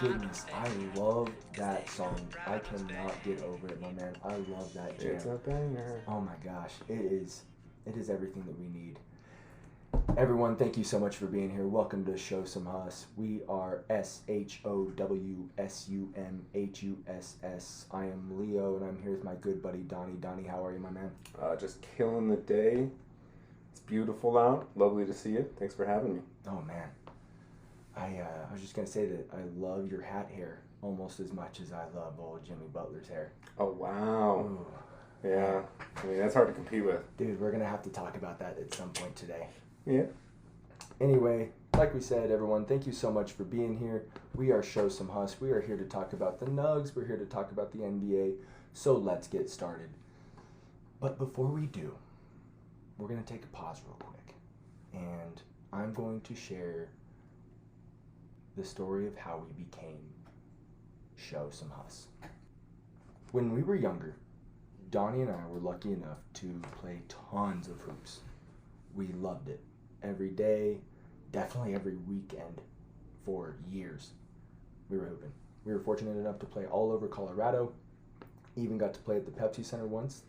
goodness, I love that song. I cannot get over it, my man. I love that jam. It's a banger. Oh my gosh, it is everything that we need. Everyone, thank you so much for being here. Welcome to Show Some Huss. We are SHOWSUMHUSS. I am Leo, and I'm here with my good buddy Donny. Donny, how are you, my man? Just killing the day. It's beautiful out. Lovely to see you. Thanks for having me. Oh man, I was just gonna say that I love your hat hair almost as much as I love old Jimmy Butler's hair. Oh wow. Ooh. Yeah. I mean, that's hard to compete with. Dude, we're gonna have to talk about that at some point today. Yeah. Anyway, like we said, everyone, thank you so much for being here. We are Show Some Huss. We are here to talk about the Nuggs. We're here to talk about the NBA. So let's get started. But before we do, we're going to take a pause real quick. And I'm going to share the story of how we became Show Some Huss. When we were younger, Donnie and I were lucky enough to play tons of hoops. We loved it. Every day, definitely every weekend for years, we were hooping. We were fortunate enough to play all over Colorado, even got to play at the Pepsi Center once.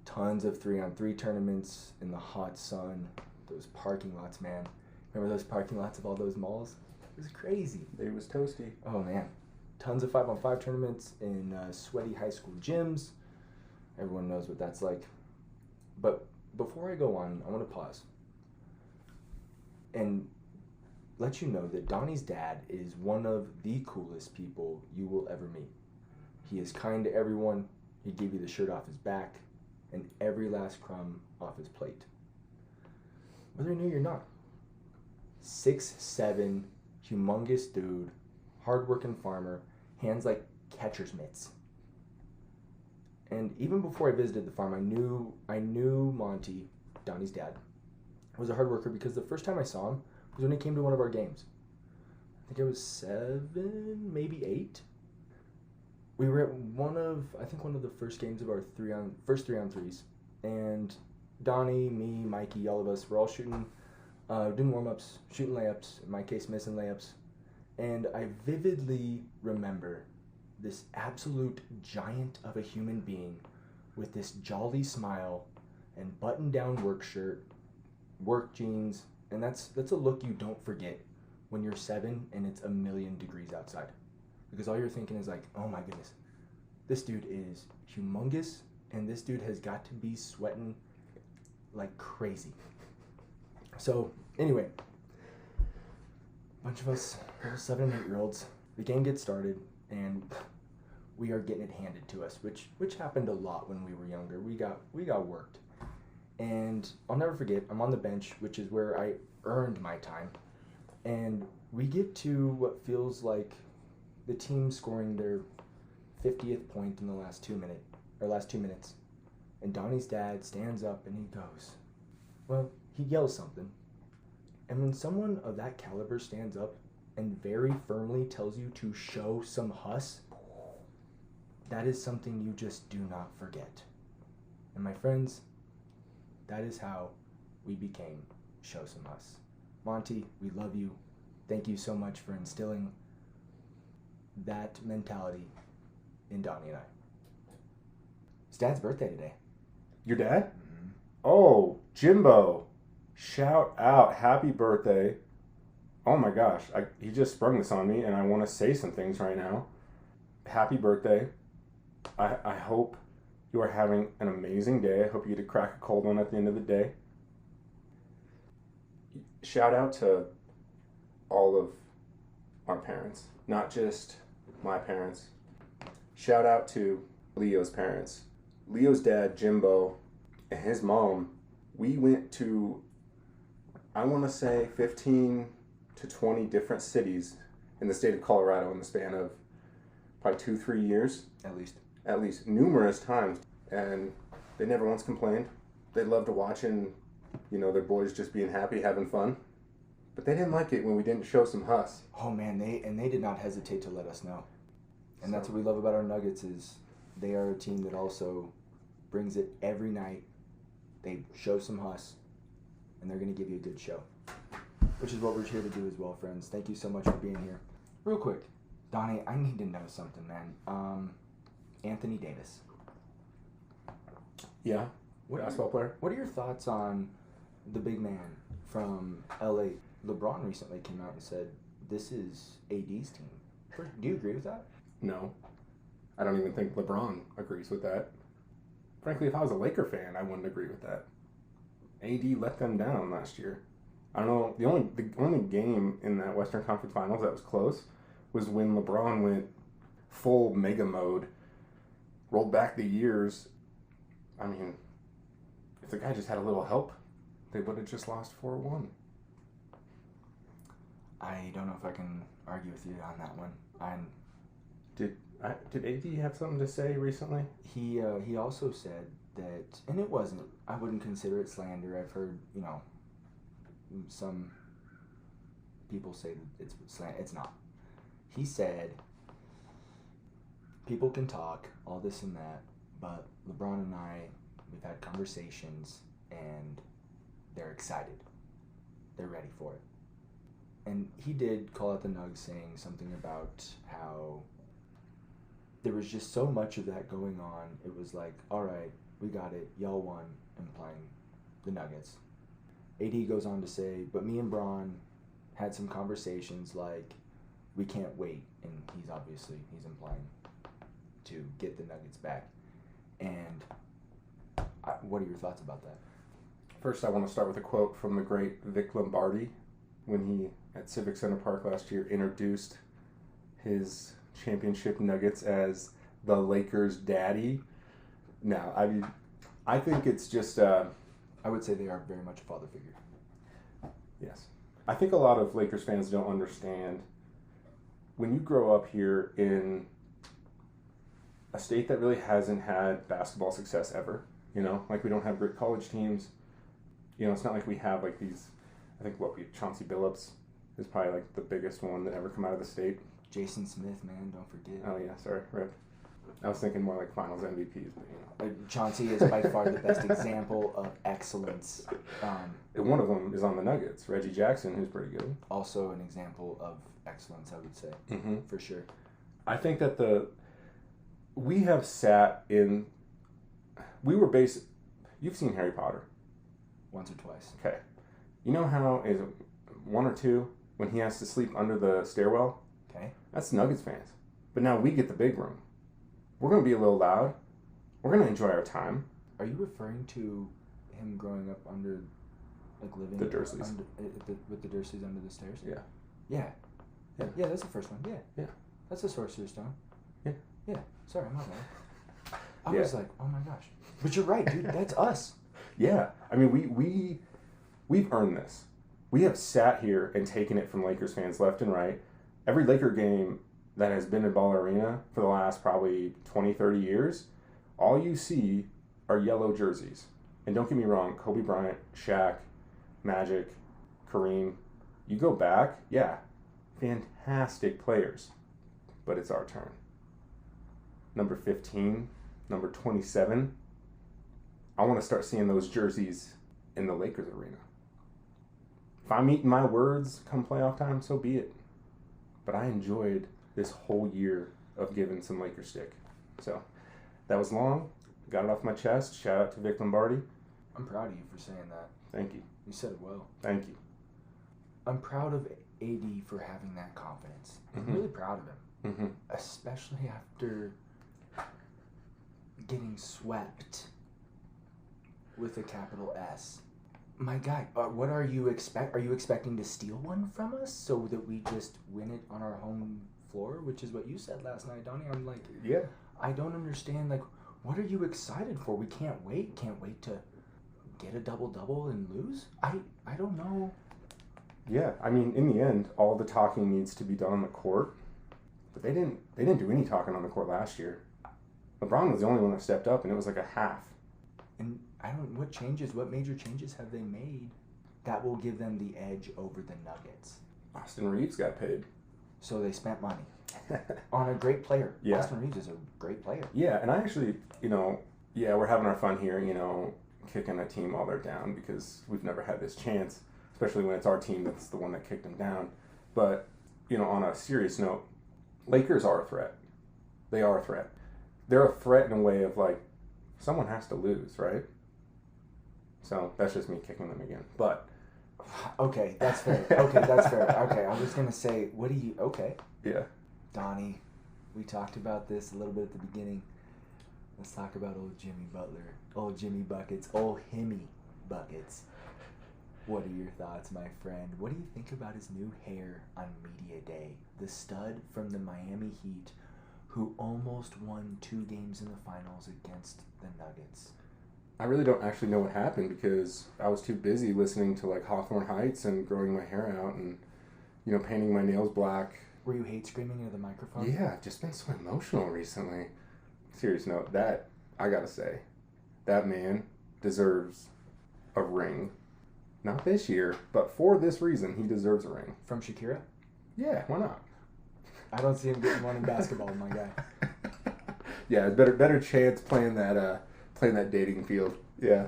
Tons of 3-on-3 tournaments in the hot sun, those parking lots, man. Remember those parking lots of all those malls? It was crazy. It was toasty. Oh man, tons of 5-on-5 tournaments in sweaty high school gyms. Everyone knows what that's like. But before I go on, I want to pause and let you know that Donnie's dad is one of the coolest people you will ever meet. He is kind to everyone. He'd give you the shirt off his back and every last crumb off his plate, whether you knew or not. 6'7", humongous dude, hardworking farmer, hands like catcher's mitts. And even before I visited the farm, I knew Monty, Donnie's dad, was a hard worker because the first time I saw him was when he came to one of our games. I think I was 7, maybe 8. We were at one of the first games of our first 3-on-3s, and Donnie, me, Mikey, all of us were all shooting, doing warm-ups, shooting layups, in my case missing layups, and I vividly remember this absolute giant of a human being with this jolly smile and button-down work shirt, work jeans, and that's a look you don't forget when you're 7 and it's 1,000,000 degrees outside, because all you're thinking is like, oh my goodness, this dude is humongous and this dude has got to be sweating like crazy. So anyway, a bunch of us, 7 and 8-year-olds, the game gets started and we are getting it handed to us, which happened a lot when we were younger. We got worked. And I'll never forget, I'm on the bench, which is where I earned my time. And we get to what feels like the team scoring their 50th point in the last 2 minutes. And Donnie's dad stands up and he goes, well, he yells something. And when someone of that caliber stands up and very firmly tells you to show some Huss, that is something you just do not forget. And my friends, that is how we became Show Some Huss. Monty, we love you. Thank you so much for instilling that mentality in Donnie and I. It's Dad's birthday today. Your dad? Mm-hmm. Oh, JimBO. Shout out. Happy birthday. Oh my gosh. He just sprung this on me and I want to say some things right now. Happy birthday. I hope you are having an amazing day. I hope you get to crack a cold one at the end of the day. Shout out to all of our parents, not just my parents. Shout out to Leo's parents. Leo's dad, JimBO, and his mom, we went to, I want to say, 15 to 20 different cities in the state of Colorado in the span of probably 2-3 years. At least numerous times. And they never once complained. They loved watching, their boys just being happy, having fun. But they didn't like it when we didn't show some Huss. Oh man, they did not hesitate to let us know. And that's what we love about our Nuggets is they are a team that also brings it every night. They show some Huss, and they're going to give you a good show, which is what we're here to do as well, friends. Thank you so much for being here. Real quick, Donnie, I need to know something, man. Anthony Davis. Yeah. Basketball player. What are your thoughts on the big man from LA? LeBron recently came out and said, this is AD's team. Do you agree with that? No. I don't even think LeBron agrees with that. Frankly, if I was a Laker fan, I wouldn't agree with that. AD let them down last year. I don't know. The only game in that Western Conference Finals that was close was when LeBron went full mega mode, rolled back the years. I mean, if the guy just had a little help, they would have just lost 4-1. I don't know if I can argue with you on that one. Did AD have something to say recently? He also said that, and it wasn't, I wouldn't consider it slander. I've heard, some people say that it's slander. It's not. He said, people can talk, all this and that, but LeBron and I, we've had conversations, and they're excited. They're ready for it. And he did call out the Nuggs, saying something about how there was just so much of that going on. It was like, all right, we got it. Y'all won, implying the Nuggets. AD goes on to say, but me and Bron had some conversations like, we can't wait. And he's implying to get the Nuggets back. And what are your thoughts about that? First, I want to start with a quote from the great Vic Lombardi when he, at Civic Center Park last year, introduced his championship Nuggets as the Lakers' daddy. Now, I think it's just... I would say they are very much a father figure. Yes. I think a lot of Lakers fans don't understand when you grow up here in a state that really hasn't had basketball success ever, like we don't have great college teams. It's not like we have like these, I think Chauncey Billups is probably like the biggest one that ever come out of the state. Jason Smith, man, don't forget. Oh yeah, sorry, rip. I was thinking more like finals MVPs, but Chauncey is by far the best example of excellence. And one of them is on the Nuggets, Reggie Jackson, who's pretty good. Also an example of excellence, I would say, for sure. I think that we have sat in, you've seen Harry Potter. Once or twice. Okay. You know how, is it 1 or 2, when he has to sleep under the stairwell? Okay. That's Nuggets fans. But now we get the big room. We're going to be a little loud. We're going to enjoy our time. Are you referring to him growing up under, like living... The Dursleys. With the Dursleys under the stairs? Yeah. Yeah. Yeah. Yeah, that's the first one. Yeah. Yeah. That's the Sorcerer's Stone. Yeah. Yeah. Sorry, I'm not bad. I was like, oh my gosh. But you're right, dude. That's us. Yeah. I mean, we've earned this. We have sat here and taken it from Lakers fans left and right. Every Laker game that has been in Ball Arena for the last probably 20, 30 years, all you see are yellow jerseys. And don't get me wrong, Kobe Bryant, Shaq, Magic, Kareem, you go back, yeah, fantastic players. But it's our turn. Number 15, number 27, I want to start seeing those jerseys in the Lakers arena. If I'm eating my words come playoff time, so be it. But I enjoyed this whole year of giving some Laker stick. So that was long. Got it off my chest. Shout out to Vic Lombardi. I'm proud of you for saying that. Thank you. You said it well. Thank you. I'm proud of AD for having that confidence. I'm really proud of him. Especially after getting swept with a capital S. My guy, what are you Are you expecting to steal one from us so that we just win it on our home floor, which is what you said last night, Donnie? I'm like, yeah. I don't understand. Like, what are you excited for? We can't wait. Can't wait to get a double-double and lose? I don't know. Yeah, I mean, in the end, all the talking needs to be done on the court. But they didn't do any talking on the court last year. LeBron was the only one that stepped up, and it was like a half. And what major changes have they made that will give them the edge over the Nuggets? Austin Reeves got paid. So they spent money on a great player. Yeah. Austin Reeves is a great player. Yeah, and I actually, we're having our fun here, kicking a team while they're down because we've never had this chance, especially when it's our team that's the one that kicked them down. But, on a serious note, Lakers are a threat. They are a threat. They're a threat in a way of like, someone has to lose, right? So that's just me kicking them again. But okay, that's fair. Okay, that's fair. Okay, I was gonna say, what do you? Okay, yeah, Donnie, we talked about this a little bit at the beginning. Let's talk about old Jimmy Butler, old Jimmy Buckets, old Himmy Buckets. What are your thoughts, my friend? What do you think about his new hair on Media Day? The stud from the Miami Heat, who almost won 2 games in the finals against the Nuggets. I really don't actually know what happened because I was too busy listening to like Hawthorne Heights and growing my hair out and, you know, painting my nails black. Were you hate screaming into the microphone? Yeah, I've just been so emotional recently. Serious note, that, I gotta say, that man deserves a ring. Not this year, but for this reason, he deserves a ring. From Shakira? Yeah, why not? I don't see him getting one in basketball, my guy. Yeah, better chance playing that dating field. Yeah.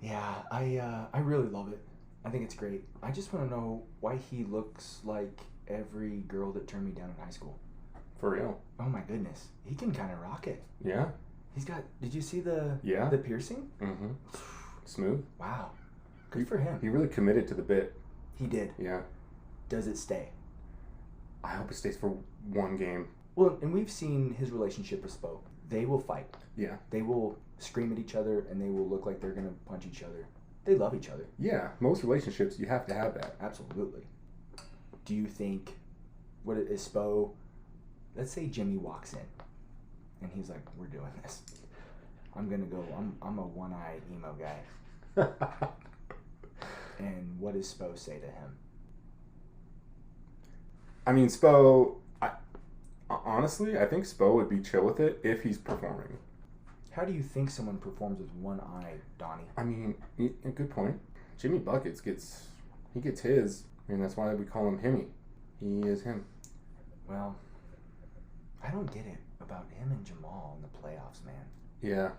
Yeah, I really love it. I think it's great. I just want to know why he looks like every girl that turned me down in high school. For real. Oh my goodness, he can kind of rock it. Yeah. He's got. Did you see the piercing? Mm-hmm. Smooth. Wow. Good for him. He really committed to the bit. He did. Yeah. Does it stay? I hope it stays for one game. Well, and we've seen his relationship with Spo. They will fight. Yeah. They will scream at each other, and they will look like they're going to punch each other. They love each other. Yeah. Most relationships, you have to have that. Absolutely. Do you think, what is Spo, let's say Jimmy walks in, and he's like, we're doing this. I'm going to go, I'm a one-eye emo guy. And what does Spo say to him? I mean, Spo, honestly, I think Spo would be chill with it if he's performing. How do you think someone performs with one eye, Donnie? I mean, a good point. Jimmy Buckets gets his. I mean, that's why we call him Himmy. He is him. Well, I don't get it about him and Jamal in the playoffs, man. Yeah.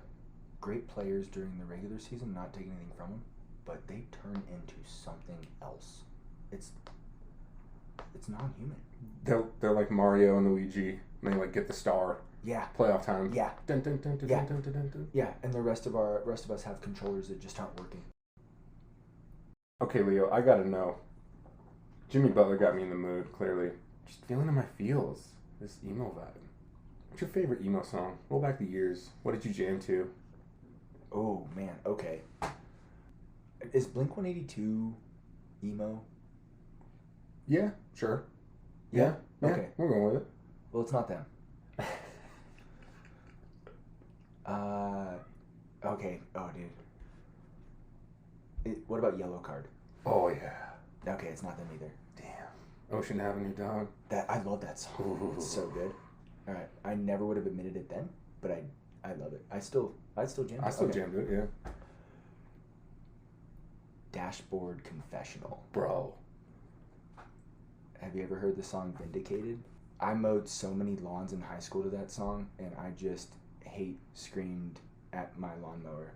Great players during the regular season, not taking anything from them, but they turn into something else. It's non-human. They're like Mario and Luigi, and they like get the star. Yeah. Playoff time. Yeah. Dun, dun, dun, dun, Yeah. dun, dun, dun, dun. Yeah, and the rest of us have controllers that just aren't working. Okay, Leo, I gotta know. Jimmy Butler got me in the mood, clearly. Just feeling in my feels. This emo vibe. What's your favorite emo song? Roll back the years. What did you jam to? Oh, man. Okay. Is Blink-182 emo? Yeah, sure. Yeah? Yeah, Okay. we're going with it. Well, it's not them. Okay. Oh, dude. What about Yellow Card? Oh, yeah. Okay, it's not them either. Damn. Ocean Avenue, dog. I love that song. Ooh. It's so good. All right. I never would have admitted it then, but I love it. I'd still jam it. I still jammed it, yeah. Dashboard Confessional. Bro. Have you ever heard the song Vindicated? I mowed so many lawns in high school to that song, and I just screamed at my lawnmower.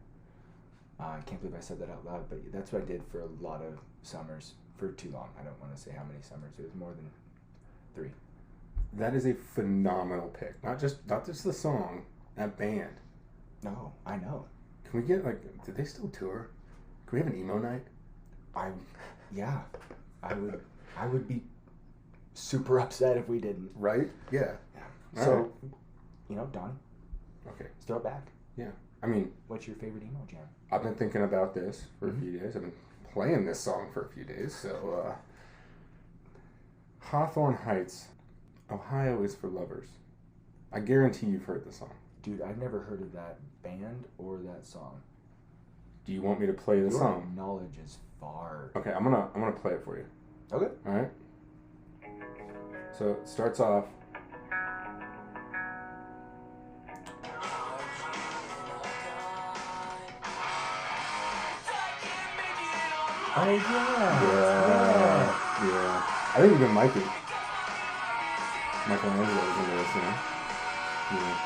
I can't believe I said that out loud, but that's what I did for a lot of summers. For too long. I don't want to say how many summers. It was more than 3. That is a phenomenal pick. Not just the song, that band. No, I know. Can we get, did they still tour? Can we have an emo night? Yeah. I would be super upset if we didn't. Right? Yeah. Yeah. So, Donnie. Okay. Let's throw it back. Yeah. I mean, what's your favorite emo jam? I've been thinking about this for a few days. I've been playing this song for a few days. So, Hawthorne Heights, Ohio is for Lovers. I guarantee you've heard the song. Dude, I've never heard of that band or that song. Do you want me to play the song? Your knowledge is far. Okay, I'm gonna play it for you. Okay. All right. So it starts off. Oh Yeah. I think even Michelangelo was into this, Yeah.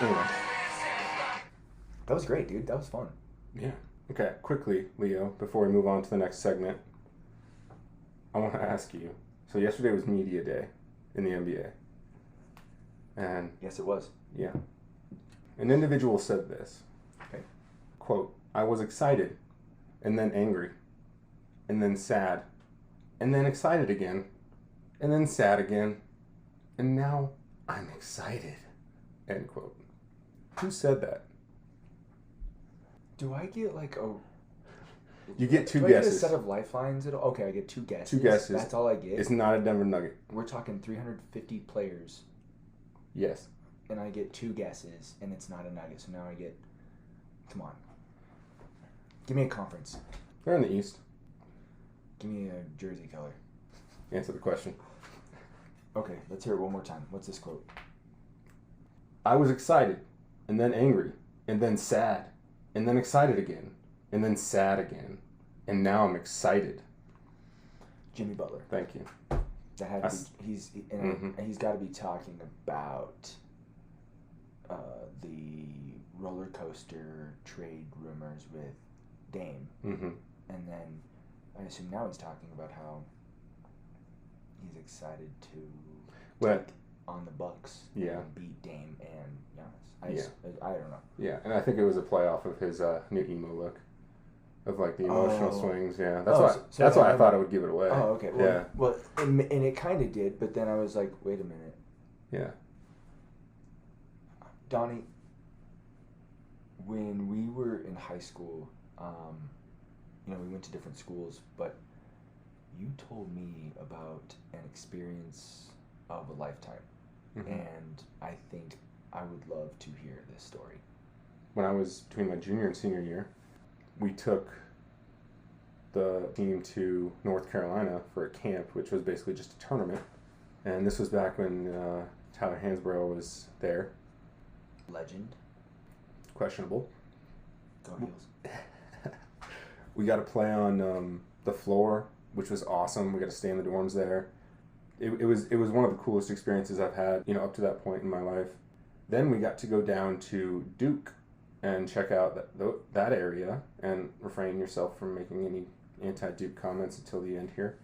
Anyway. That was great, dude. That was fun. Yeah. Okay, quickly, Leo, before we move on to the next segment, I want to ask you. So yesterday was Media Day. in the NBA. And Yes, it was. yeah. An individual said this. Okay. Quote, I was excited, and then angry, and then sad, and then excited again, and then sad again, and now I'm excited. End quote. Who said that? Do I get like a... You get two Do I guesses. get a set of lifelines at all? Okay, I get 2 guesses. 2 guesses. That's all I get? It's not a Denver Nugget. We're talking 350 players, Yes. and I get 2 guesses, and it's not a Nugget, so now I get... Come on. Give me a conference. They're in the East. Give me a jersey color. Answer the question. Okay, let's hear it one more time. What's this quote? I was excited, and then angry, and then sad, and then excited again, and then sad again, and now I'm excited. Jimmy Butler. Thank you. That had to be, and he's got to be talking about the roller coaster trade rumors with Dame, Mm-hmm. and then I assume now he's talking about how he's excited to take on the Bucks and beat Dame and Giannis. I don't know. Yeah, and I think it was a playoff of his new emo look, of like the emotional swings. Yeah, that's why I thought it would give it away. Oh, okay. Well, yeah. Well, and it kind of did, but then I was like, wait a minute. Yeah. Donnie, when we were in high school, we went to different schools, but you told me about an experience of a lifetime, and I think I would love to hear this story. When I was between my junior and senior year, we took the team to North Carolina for a camp, which was basically just a tournament. And this was back when Tyler Hansbrough was there. Legend. Questionable. Go Heels. We got to play on the floor, which was awesome. We got to stay in the dorms there. It was one of the coolest experiences I've had, up to that point in my life. Then we got to go down to Duke and check out that area, and refrain yourself from making any anti-Duke comments until the end here.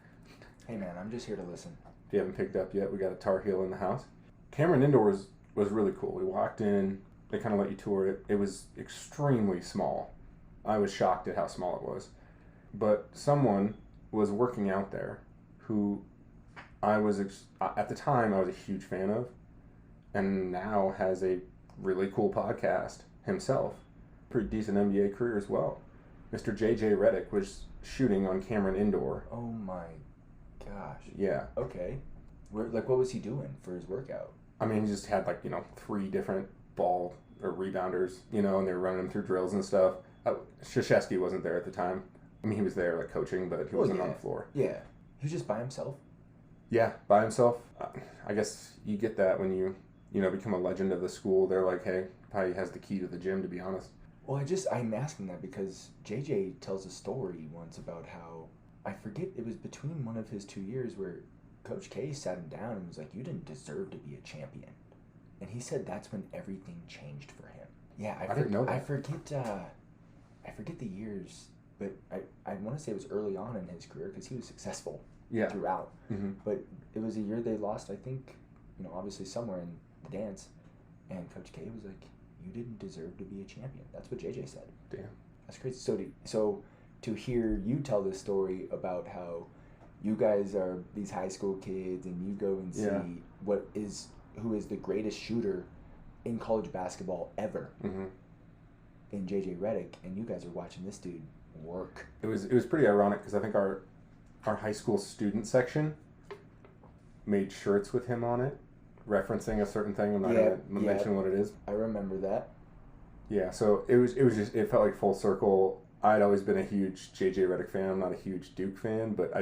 Hey man, I'm just here to listen. If you haven't picked up yet, we got a Tar Heel in the house. Cameron Indoor was really cool. We walked in, they kind of let you tour it. It was extremely small. I was shocked at how small it was. But someone was working out there who at the time I was a huge fan of, and now has a really cool podcast himself. Pretty decent NBA career as well. Mr. JJ Redick was shooting on Cameron Indoor. Oh my gosh. Yeah. Okay. What was he doing for his workout? I mean, he just had 3 different ball or rebounders, and they were running him through drills and stuff. Krzyzewski wasn't there at the time. I mean, he was there coaching, but he wasn't on the floor. Yeah. He was just by himself? Yeah, by himself. I guess you get that when you become a legend of the school. They're like, hey, probably has the key to the gym, to be honest. Well, I'm asking that because JJ tells a story once about how, I forget, it was between one of his 2 years where Coach K sat him down and was like, you didn't deserve to be a champion. And he said that's when everything changed for him. Yeah, I didn't know that. I forget the years, but I want to say it was early on in his career because he was successful throughout. Mm-hmm. But it was a year they lost, I think, obviously somewhere in the dance, and Coach K was like, you didn't deserve to be a champion. That's what JJ said. Damn. That's crazy. So to hear you tell this story about how you guys are these high school kids and you go and see who is the greatest shooter in college basketball ever, in JJ Redick, and you guys are watching this dude work. It was pretty ironic because I think our high school student section made shirts with him on it, referencing a certain thing. I'm not going to mention what it is. I remember that. Yeah, so it felt like full circle. I'd always been a huge JJ Redick fan. I'm not a huge Duke fan, but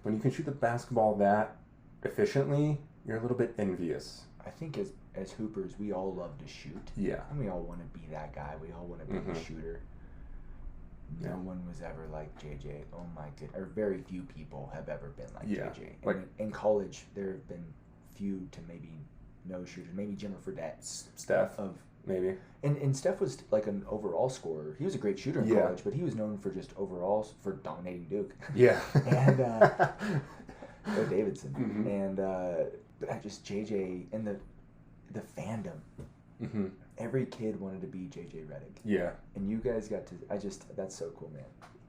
when you can shoot the basketball that efficiently, you're a little bit envious. I think as hoopers, we all love to shoot. Yeah. And we all want to be that guy. We all want to be the shooter. No one was ever like JJ. Oh my goodness. Or very few people have ever been like JJ. And in college, there have been few to maybe no shooters. Maybe Jimmer Fredette. Steph. Maybe. And Steph was like an overall scorer. He was a great shooter in college, but he was known for just overall for dominating Duke. Yeah. And Bo Davidson. Mm-hmm. And just JJ and the fandom. Mm-hmm. Every kid wanted to be JJ Redick. Yeah. And you guys got to, that's so cool, man.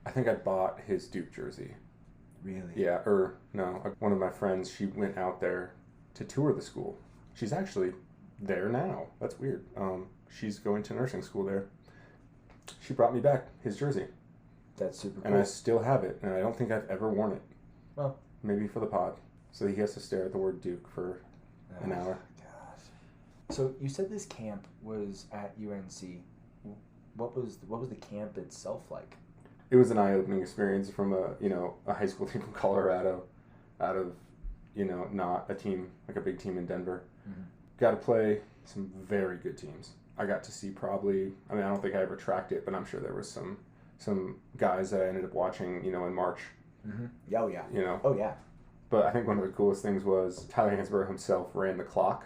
I think I bought his Duke jersey. Really? Yeah, or no, one of my friends, she went out there to tour the school. She's actually there now. That's weird. She's going to nursing school there. She brought me back his jersey. That's super cool. And I still have it, and I don't think I've ever worn it. Well, maybe for the pod. So he has to stare at the word Duke for an hour. Gosh. So you said this camp was at UNC. What was the camp itself like? It was an eye-opening experience from a high school team from Colorado, out of not a team like a big team in Denver. Mm-hmm. Got to play some very good teams. I got to see probably. I mean, I don't think I ever tracked it, but I'm sure there was some guys that I ended up watching. In March. Mm-hmm. Oh yeah. Oh yeah. But I think one of the coolest things was Tyler Hansborough himself ran the clock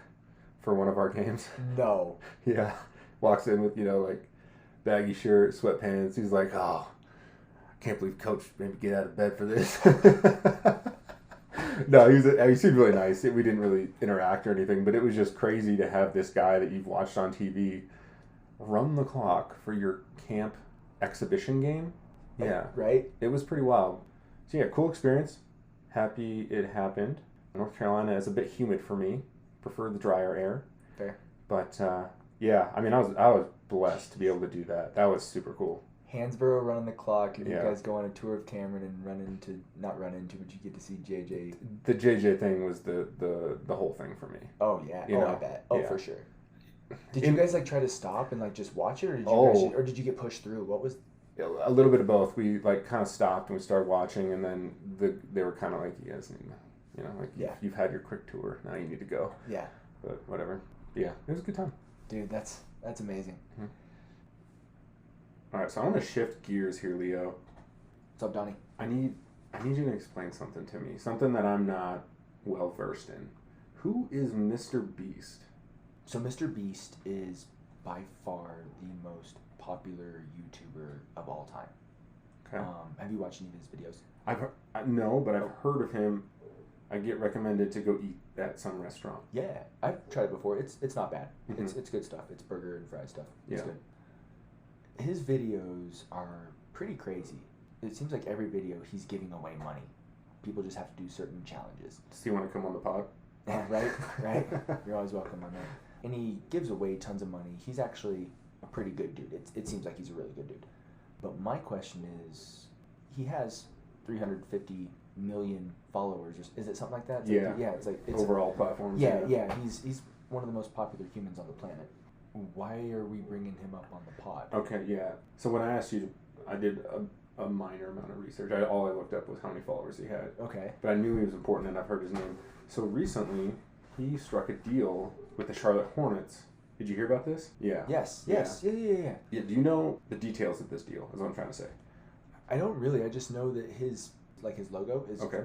for one of our games. No. Yeah. Walks in with like baggy shirt, sweatpants. He's like, oh. Can't believe Coach made me get out of bed for this. No, he seemed really nice. We didn't really interact or anything, but it was just crazy to have this guy that you've watched on TV run the clock for your camp exhibition game. Yeah. Right? It was pretty wild. So yeah, cool experience. Happy it happened. North Carolina is a bit humid for me. Prefer the drier air. Fair. But yeah, I mean, I was blessed to be able to do that. That was super cool. Hansborough running the clock, and Yeah. you guys go on a tour of Cameron and not run into, but you get to see JJ. The JJ thing was the whole thing for me. Oh yeah. You know? I bet. Oh, Yeah. for sure. Did you guys try to stop and just watch it, or did you get pushed through? What was? A little bit of both. We kind of stopped and we started watching, and then they were kind of like, you guys need, you've had your quick tour, now you need to go. Yeah. But whatever. Yeah, it was a good time. Dude, that's amazing. Mm-hmm. All right, so I want to shift gears here, Leo. What's up, Donnie? I need you to explain something to me, something that I'm not well versed in. Who is Mr. Beast? So Mr. Beast is by far the most popular YouTuber of all time. Okay. Have you watched any of his videos? No, but I've heard of him. I get recommended to go eat at some restaurant. Yeah, I've tried it before. It's not bad. Mm-hmm. It's good stuff. It's burger and fry stuff. It's Yeah. good. His videos are pretty crazy. It seems like every video he's giving away money. People just have to do certain challenges. Does he want to come on the pod? Yeah, right. You're always welcome, my man. And he gives away tons of money. He's actually a pretty good dude. It seems like he's a really good dude. But my question is, he has 350 million followers. Is it something like that? It's overall platforms. Yeah. He's one of the most popular humans on the planet. Why are we bringing him up on the pod? Okay, yeah. So when I asked you, I did a minor amount of research. All I looked up was how many followers he had. Okay. But I knew he was important, and I've heard his name. So recently, he struck a deal with the Charlotte Hornets. Did you hear about this? Yeah. Yes. Yeah. Yeah. Do you know the details of this deal, is what I'm trying to say? I don't really. I just know that his logo is Okay.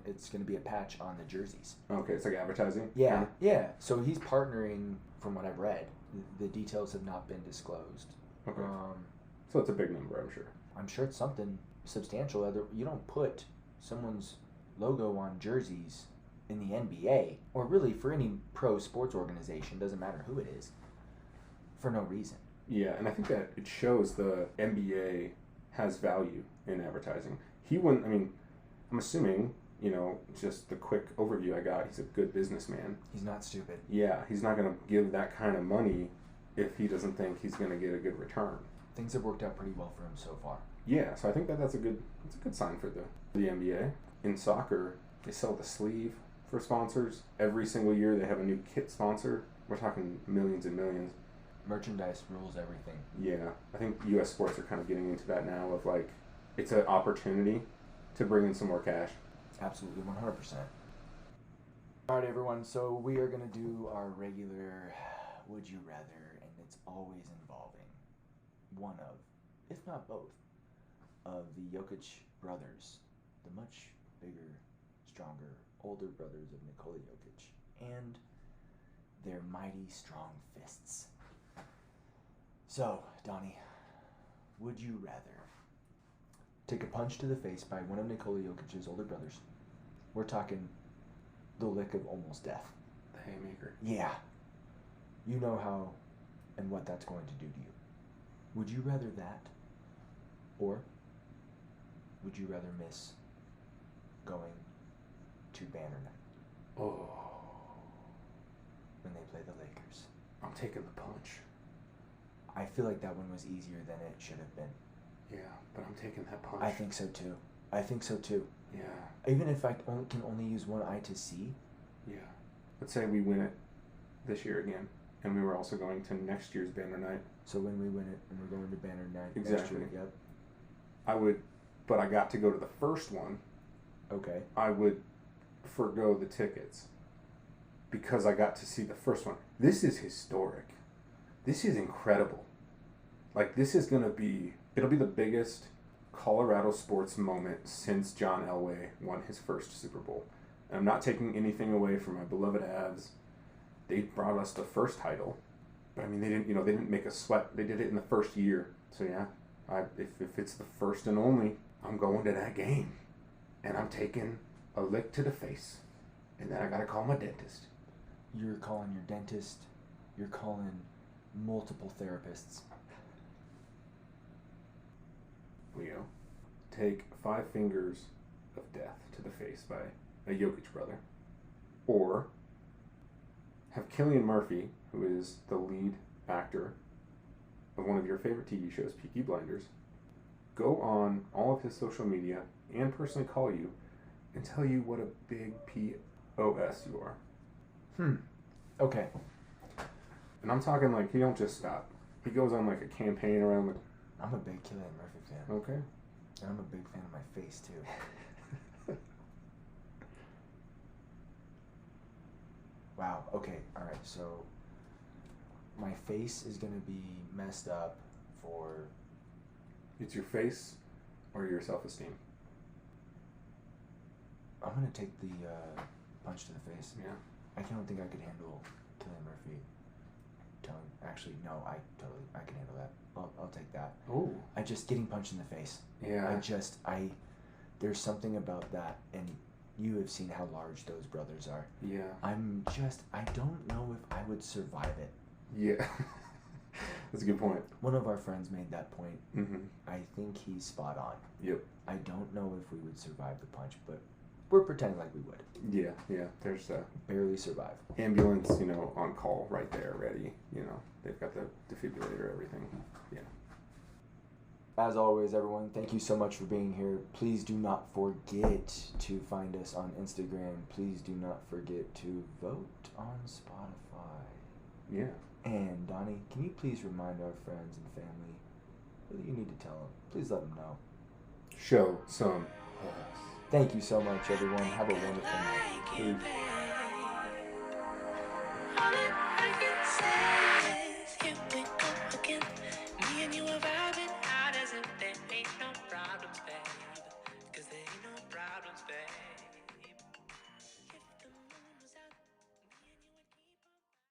it's going to be a patch on the jerseys. Okay, it's like advertising? Yeah. Yeah. So he's partnering, from what I've read. The details have not been disclosed. Okay. So it's a big number, I'm sure. I'm sure it's something substantial. You don't put someone's logo on jerseys in the NBA, or really for any pro sports organization, doesn't matter who it is, for no reason. Yeah, and I think that it shows the NBA has value in advertising. He wouldn't, I'm assuming, just the quick overview I got, he's a good businessman. He's not stupid. Yeah, he's not going to give that kind of money if he doesn't think he's going to get a good return. Things have worked out pretty well for him so far. Yeah, so I think that's a good sign for the NBA. In soccer, they sell the sleeve for sponsors. Every single year they have a new kit sponsor. We're talking millions and millions. Merchandise rules everything. Yeah, I think U.S. sports are kind of getting into that now of it's an opportunity to bring in some more cash. Absolutely, 100%. All right, everyone, so we are going to do our regular Would You Rather, and it's always involving one of, if not both, of the Jokic brothers, the much bigger, stronger, older brothers of Nikola Jokic, and their mighty strong fists. So, Donnie, would you rather take a punch to the face by one of Nikola Jokic's older brothers, We're talking the lick of almost death. The haymaker. Yeah. You know how and what that's going to do to you. Would you rather that, or would you rather miss going to Banner Night Oh. when they play the Lakers? I'm taking the punch. I feel like that one was easier than it should have been. Yeah, but I'm taking that punch. I think so too. I think so too. Yeah. Even if I can only use one eye to see. Yeah. Let's say we win it this year again, and we were also going to next year's Banner Night. So when we win it and we're going to Banner Night next Exactly. year, yep. I would, but I got to go to the first one. Okay. I would forgo the tickets because I got to see the first one. This is historic. This is incredible. Like, this is going to be, it'll be the biggest Colorado sports moment since John Elway won his first Super Bowl. And I'm not taking anything away from my beloved Avs. They brought us the first title. But I mean, they didn't make us sweat. They did it in the first year. So yeah, if it's the first and only, I'm going to that game. And I'm taking a lick to the face. And then I got to call my dentist. You're calling your dentist. You're calling multiple therapists. Leo, take 5 fingers of death to the face by a Jokic brother. Or have Cillian Murphy, who is the lead actor of one of your favorite TV shows, Peaky Blinders, go on all of his social media and personally call you and tell you what a big POS you are. Okay. And I'm talking like, he don't just stop. He goes on like a campaign around the... I'm a big Cillian Murphy fan. Okay. And I'm a big fan of my face, too. Wow. Okay. All right. So my face is going to be messed up for... It's your face or your self-esteem? I'm going to take the punch to the face. Yeah. I don't think I could handle Cillian Murphy telling... Actually, no, I can handle that. I'll take that. Oh. I just getting punched in the face. Yeah. There's something about that, and you have seen how large those brothers are. Yeah. I don't know if I would survive it. Yeah. That's a good point. One of our friends made that point. Mm-hmm. I think he's spot on. Yep. I don't know if we would survive the punch, but we're pretending like we would. Yeah. There's a Barely survive. ambulance, on call right there, ready. They've got the defibrillator, everything. Yeah. As always, everyone, thank you so much for being here. Please do not forget to find us on Instagram. Please do not forget to vote on Spotify. Yeah. And Donnie, can you please remind our friends and family what you need to tell them? Please let them know. Show some HUSS. Thank you so much, everyone. Have a wonderful night. Peace.